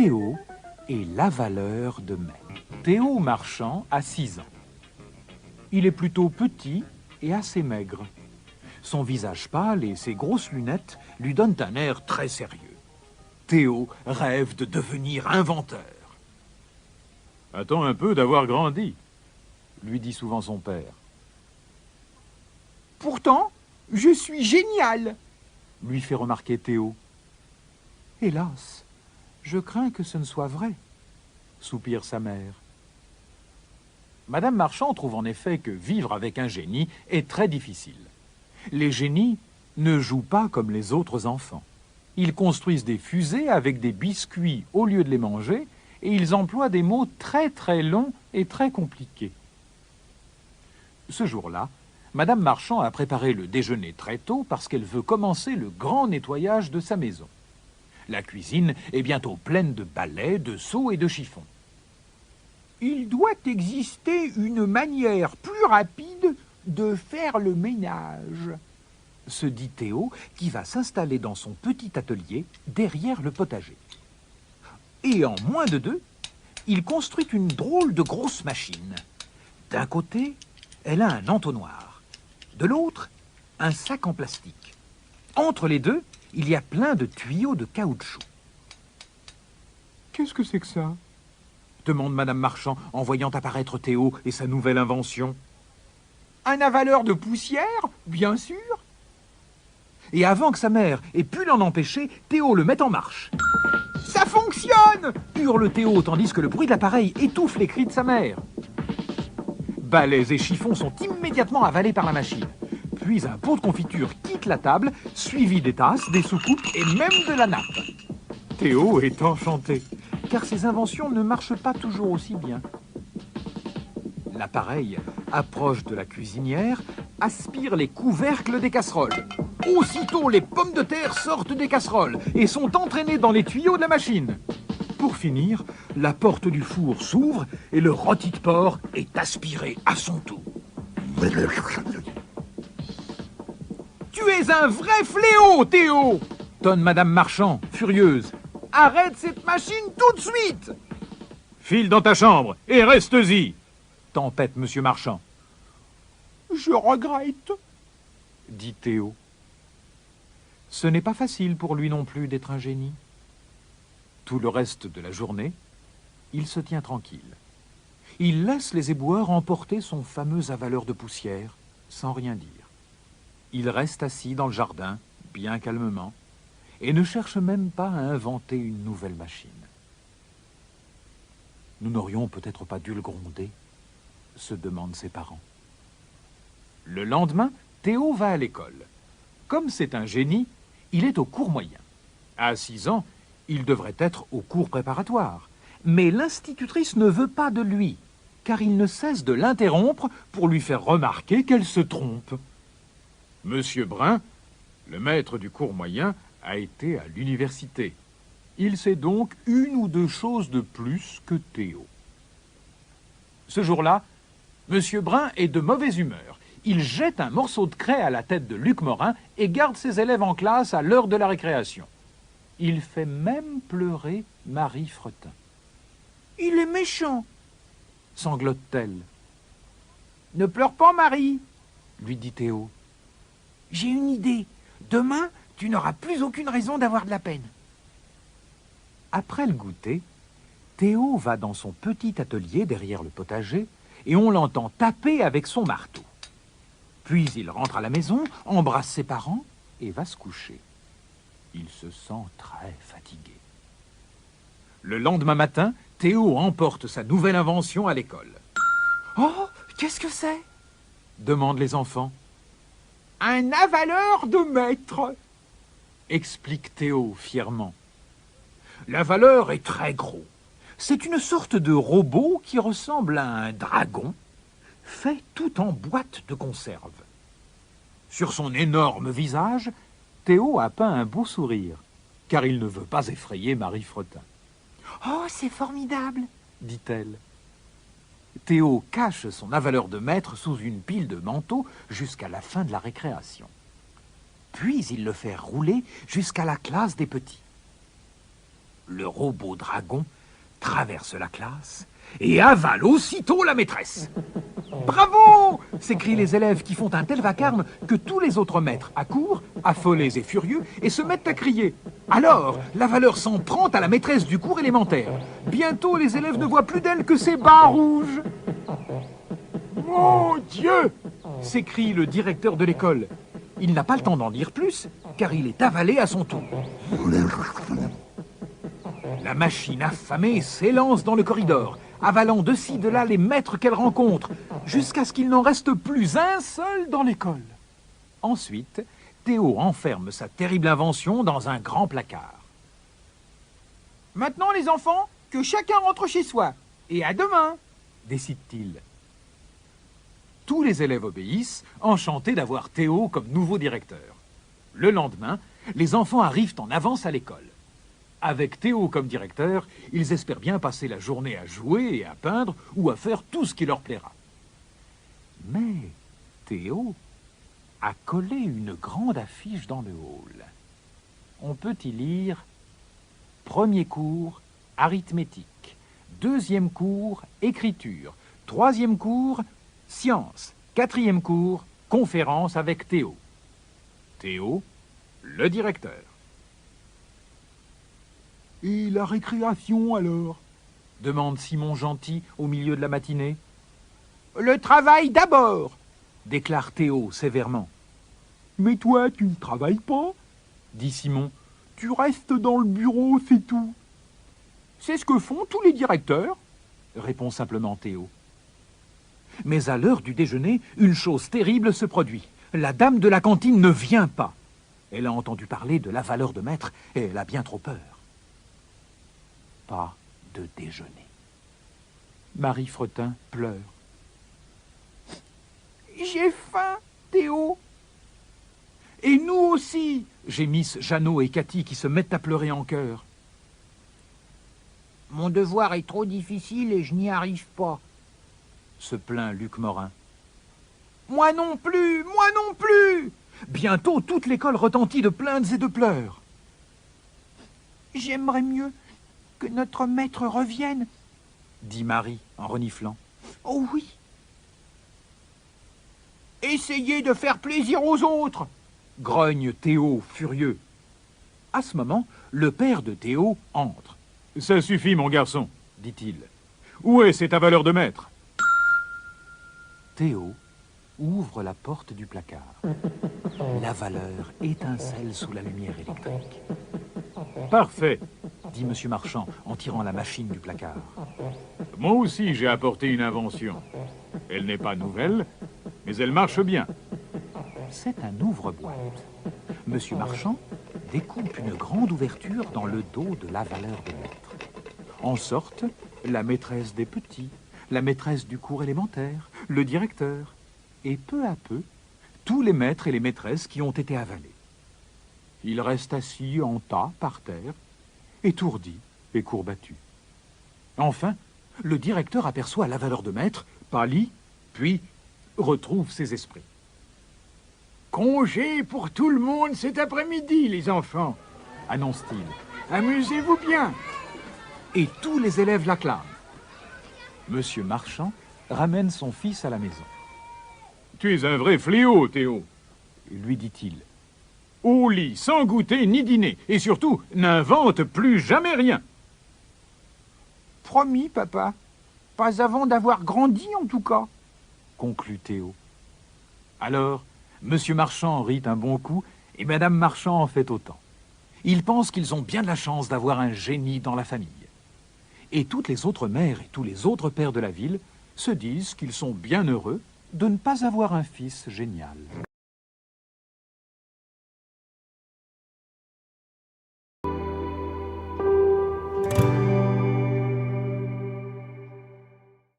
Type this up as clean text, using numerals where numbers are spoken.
Théo est l'avaleur de maître. Théo Marchand a 6 ans. Il est plutôt petit et assez maigre. Son visage pâle et ses grosses lunettes lui donnent un air très sérieux. Théo rêve de devenir inventeur. « Attends un peu d'avoir grandi », lui dit souvent son père. « Pourtant, je suis génial !» lui fait remarquer Théo. « Hélas, je crains que ce ne soit vrai », soupire sa mère. Madame Marchand trouve en effet que vivre avec un génie est très difficile. Les génies ne jouent pas comme les autres enfants. Ils construisent des fusées avec des biscuits au lieu de les manger et ils emploient des mots très très longs et très compliqués. Ce jour-là, Madame Marchand a préparé le déjeuner très tôt parce qu'elle veut commencer le grand nettoyage de sa maison. La cuisine est bientôt pleine de balais, de seaux et de chiffons. Il doit exister une manière plus rapide de faire le ménage, se dit Théo, qui va s'installer dans son petit atelier derrière le potager. Et en moins de 2, il construit une drôle de grosse machine. D'un côté, elle a un entonnoir. De l'autre, un sac en plastique. Entre les deux, il y a plein de tuyaux de caoutchouc. « Qu'est-ce que c'est que ça ?» demande Madame Marchand en voyant apparaître Théo et sa nouvelle invention. « Un avaleur de poussière, bien sûr !» Et avant que sa mère ait pu l'en empêcher, Théo le met en marche. « Ça fonctionne !» hurle Théo tandis que le bruit de l'appareil étouffe les cris de sa mère. Balais et chiffons sont immédiatement avalés par la machine. Puis un pot de confiture quitte la table, suivi des tasses, des soucoupes et même de la nappe. Théo est enchanté, car ses inventions ne marchent pas toujours aussi bien. L'appareil approche de la cuisinière, aspire les couvercles des casseroles. Aussitôt, les pommes de terre sortent des casseroles et sont entraînées dans les tuyaux de la machine. Pour finir, la porte du four s'ouvre et le rôti de porc est aspiré à son tour. « Tu es un vrai fléau, Théo !» tonne Madame Marchand, furieuse. « Arrête cette machine tout de suite !»« File dans ta chambre et reste-y !» tempête Monsieur Marchand. « Je regrette !» dit Théo. Ce n'est pas facile pour lui non plus d'être un génie. Tout le reste de la journée, il se tient tranquille. Il laisse les éboueurs emporter son fameux avaleur de poussière, sans rien dire. Il reste assis dans le jardin, bien calmement, et ne cherche même pas à inventer une nouvelle machine. Nous n'aurions peut-être pas dû le gronder, se demandent ses parents. Le lendemain, Théo va à l'école. Comme c'est un génie, il est au cours moyen. À 6 ans, il devrait être au cours préparatoire. Mais l'institutrice ne veut pas de lui, car il ne cesse de l'interrompre pour lui faire remarquer qu'elle se trompe. Monsieur Brun, le maître du cours moyen, a été à l'université. Il sait donc 1 ou 2 choses de plus que Théo. Ce jour-là, Monsieur Brun est de mauvaise humeur. Il jette un morceau de craie à la tête de Luc Morin et garde ses élèves en classe à l'heure de la récréation. Il fait même pleurer Marie Fretin. « Il est méchant !» sanglote-t-elle. « Ne pleure pas, Marie !» lui dit Théo. « J'ai une idée. Demain, tu n'auras plus aucune raison d'avoir de la peine. » Après le goûter, Théo va dans son petit atelier derrière le potager et on l'entend taper avec son marteau. Puis il rentre à la maison, embrasse ses parents et va se coucher. Il se sent très fatigué. Le lendemain matin, Théo emporte sa nouvelle invention à l'école. « Oh, qu'est-ce que c'est ?» demandent les enfants. « Un avaleur de maître !» explique Théo fièrement. L'avaleur est très gros. C'est une sorte de robot qui ressemble à un dragon, fait tout en boîte de conserve. Sur son énorme visage, Théo a peint un beau sourire, car il ne veut pas effrayer Marie Fretin. « Oh, c'est formidable !» dit-elle. Théo cache son avaleur de maître sous une pile de manteaux jusqu'à la fin de la récréation. Puis il le fait rouler jusqu'à la classe des petits. Le robot dragon traverse la classe et avale aussitôt la maîtresse. Bravo! S'écrient les élèves qui font un tel vacarme que tous les autres maîtres accourent, affolés et furieux, et se mettent à crier. Alors, l'avaleur s'en prend à la maîtresse du cours élémentaire. Bientôt, les élèves ne voient plus d'elle que ses bas rouges. Mon Dieu! S'écrie le directeur de l'école. Il n'a pas le temps d'en dire plus, car il est avalé à son tour. La machine affamée s'élance dans le corridor, avalant de ci de là les maîtres qu'elle rencontre, jusqu'à ce qu'il n'en reste plus un seul dans l'école. Ensuite, Théo enferme sa terrible invention dans un grand placard. Maintenant, les enfants, que chacun rentre chez soi. Et à demain, décide-t-il. Tous les élèves obéissent, enchantés d'avoir Théo comme nouveau directeur. Le lendemain, les enfants arrivent en avance à l'école. Avec Théo comme directeur, ils espèrent bien passer la journée à jouer et à peindre ou à faire tout ce qui leur plaira. Mais Théo a collé une grande affiche dans le hall. On peut y lire « Premier cours, arithmétique. Deuxième cours, écriture. Troisième cours, sciences. Quatrième cours, conférence avec Théo. Théo, le directeur. » Et la récréation, alors? Demande Simon Gentil au milieu de la matinée. Le travail d'abord, déclare Théo sévèrement. Mais toi, tu ne travailles pas, dit Simon. Tu restes dans le bureau, c'est tout. C'est ce que font tous les directeurs, répond simplement Théo. Mais à l'heure du déjeuner, une chose terrible se produit. La dame de la cantine ne vient pas. Elle a entendu parler de la valeur de maître et elle a bien trop peur. Pas de déjeuner. Marie Fretin pleure. J'ai faim, Théo. Et nous aussi, gémissent Jeannot et Cathy qui se mettent à pleurer en chœur. Mon devoir est trop difficile et je n'y arrive pas, se plaint Luc Morin. Moi non plus, moi non plus. Bientôt toute l'école retentit de plaintes et de pleurs. J'aimerais mieux que notre maître revienne, dit Marie en reniflant. Oh oui. Essayez de faire plaisir aux autres, grogne Théo furieux. À ce moment, le père de Théo entre. Ça suffit, mon garçon, dit-il. Où est cette valeur de maître? Théo ouvre la porte du placard. La valeur étincelle sous la lumière électrique. Parfait, dit M. Marchand en tirant la machine du placard. Moi aussi, j'ai apporté une invention. Elle n'est pas nouvelle, mais elle marche bien. C'est un ouvre-boîte. M. Marchand découpe une grande ouverture dans le dos de la valeur de maître. En sortent la maîtresse des petits, la maîtresse du cours élémentaire, le directeur, et peu à peu, tous les maîtres et les maîtresses qui ont été avalés. Ils restent assis en tas par terre, étourdis et courbattus. Enfin, le directeur aperçoit la valeur de maître, pâlit, puis retrouve ses esprits. Congé pour tout le monde cet après-midi, les enfants, annonce-t-il. Amusez-vous bien. Et tous les élèves l'acclament. Monsieur Marchand ramène son fils à la maison. Tu es un vrai fléau, Théo, lui dit-il. Au lit, sans goûter ni dîner, et surtout, n'invente plus jamais rien. Promis, papa. Pas avant d'avoir grandi, en tout cas, conclut Théo. Alors, Monsieur Marchand rit un bon coup, et Madame Marchand en fait autant. Ils pensent qu'ils ont bien de la chance d'avoir un génie dans la famille. Et toutes les autres mères et tous les autres pères de la ville se disent qu'ils sont bien heureux de ne pas avoir un fils génial.